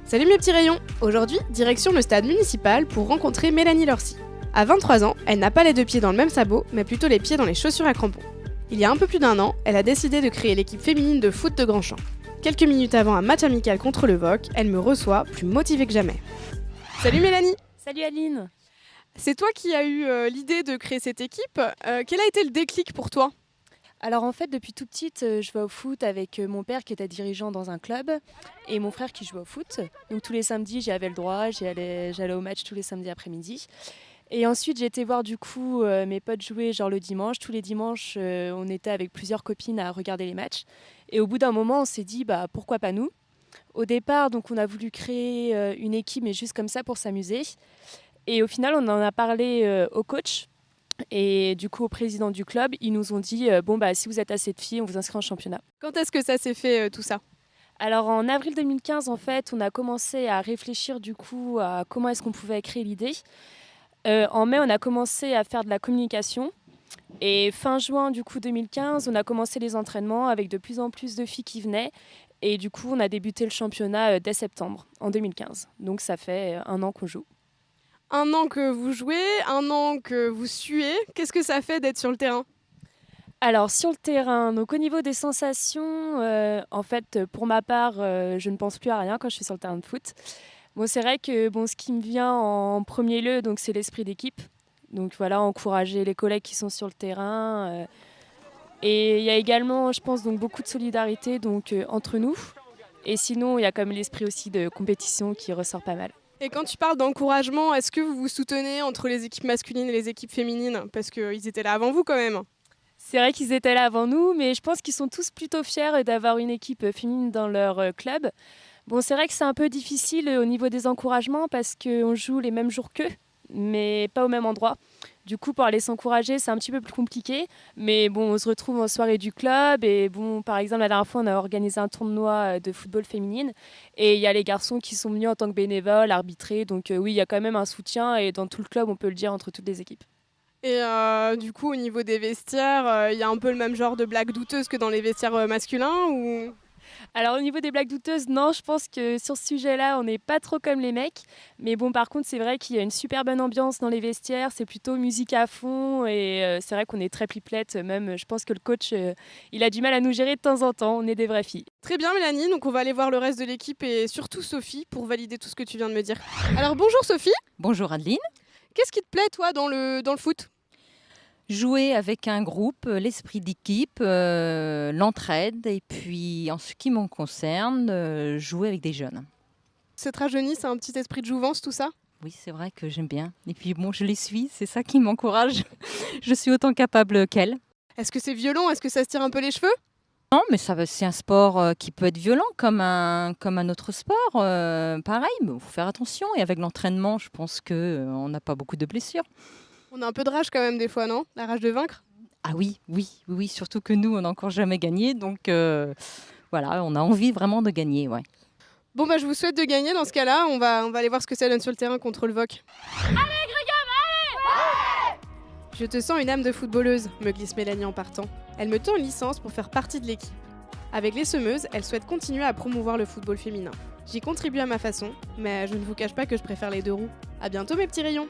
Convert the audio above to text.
Salut mes petits rayons! Aujourd'hui, direction le stade municipal pour rencontrer Mélanie Lorcy. À 23 ans, elle n'a pas les deux pieds dans le même sabot, mais plutôt les pieds dans les chaussures à crampons. Il y a un peu plus d'un an, elle a décidé de créer l'équipe féminine de foot de Grandchamp. Quelques minutes avant un match amical contre le VOC, elle me reçoit, plus motivée que jamais. Salut Mélanie! Salut Aline! C'est toi qui as eu l'idée de créer cette équipe. Quel a été le déclic pour toi? Alors en fait, depuis tout petite, je vais au foot avec mon père qui était dirigeant dans un club et mon frère qui jouait au foot. Donc tous les samedis, j'y avais le droit, j'allais au match tous les samedis après-midi. Et ensuite, j'ai été voir du coup mes potes jouer genre le dimanche. Tous les dimanches, on était avec plusieurs copines à regarder les matchs. Et au bout d'un moment, on s'est dit pourquoi pas nous. Au départ, donc on a voulu créer une équipe, mais juste comme ça pour s'amuser. Et au final, on en a parlé au coach. Et du coup, au président du club, ils nous ont dit si vous êtes assez de filles, on vous inscrit en championnat. Quand est-ce que ça s'est fait tout ça? Alors en avril 2015, en fait, on a commencé à réfléchir du coup à comment est-ce qu'on pouvait créer l'idée. En mai, on a commencé à faire de la communication. Et fin juin du coup 2015, on a commencé les entraînements avec de plus en plus de filles qui venaient. Et du coup, on a débuté le championnat dès septembre en 2015. Donc ça fait un an qu'on joue. Un an que vous jouez, un an que vous suez. Qu'est-ce que ça fait d'être sur le terrain? Alors sur le terrain, donc au niveau des sensations, en fait pour ma part, je ne pense plus à rien quand je suis sur le terrain de foot. Bon, c'est vrai que ce qui me vient en premier lieu, donc c'est l'esprit d'équipe. Donc voilà, encourager les collègues qui sont sur le terrain. Et il y a également, je pense, donc beaucoup de solidarité donc entre nous. Et sinon, il y a quand même l'esprit aussi de compétition qui ressort pas mal. Et quand tu parles d'encouragement, est-ce que vous vous soutenez entre les équipes masculines et les équipes féminines? Parce qu'ils étaient là avant vous quand même. C'est vrai qu'ils étaient là avant nous, mais je pense qu'ils sont tous plutôt fiers d'avoir une équipe féminine dans leur club. Bon, c'est vrai que c'est un peu difficile au niveau des encouragements parce qu'on joue les mêmes jours qu'eux, mais pas au même endroit. Du coup, pour aller s'encourager, c'est un petit peu plus compliqué. Mais bon, on se retrouve en soirée du club. Et bon, par exemple, la dernière fois, on a organisé un tournoi de football féminine. Et il y a les garçons qui sont venus en tant que bénévoles, arbitrer. Donc oui, il y a quand même un soutien. Et dans tout le club, on peut le dire, entre toutes les équipes. Et du coup, au niveau des vestiaires, il y a un peu le même genre de blagues douteuses que dans les vestiaires masculins ou... Alors au niveau des blagues douteuses, non, je pense que sur ce sujet-là, on n'est pas trop comme les mecs. Mais bon, par contre, c'est vrai qu'il y a une super bonne ambiance dans les vestiaires, c'est plutôt musique à fond et c'est vrai qu'on est très pipelettes. Même, je pense que le coach, il a du mal à nous gérer de temps en temps, on est des vraies filles. Très bien Mélanie, donc on va aller voir le reste de l'équipe et surtout Sophie pour valider tout ce que tu viens de me dire. Alors bonjour Sophie, Bonjour Adeline. qu'est-ce qui te plaît toi dans le foot? Jouer avec un groupe, l'esprit d'équipe, l'entraide et puis en ce qui me concerne, jouer avec des jeunes. C'est très rajeuni, c'est un petit esprit de jouvence tout ça? Oui, c'est vrai que j'aime bien. Et puis bon, je les suis, c'est ça qui m'encourage. Je suis autant capable qu'elles. Est-ce que c'est violent? Est-ce que ça se tire un peu les cheveux? Non, mais c'est un sport qui peut être violent comme un autre sport. Pareil, il faut faire attention. Et avec l'entraînement, je pense qu'on n'a pas beaucoup de blessures. On a un peu de rage quand même des fois, non? La rage de vaincre? Ah oui, surtout que nous, on n'a encore jamais gagné. Donc voilà, on a envie vraiment de gagner, ouais. Bon je vous souhaite de gagner dans ce cas-là, on va aller voir ce que ça donne sur le terrain contre le VOC. Allez Grégam, allez! Je te sens une âme de footballeuse, me glisse Mélanie en partant. Elle me tend une licence pour faire partie de l'équipe. Avec les semeuses, elle souhaite continuer à promouvoir le football féminin. J'y contribue à ma façon, mais je ne vous cache pas que je préfère les deux roues. À bientôt mes petits rayons!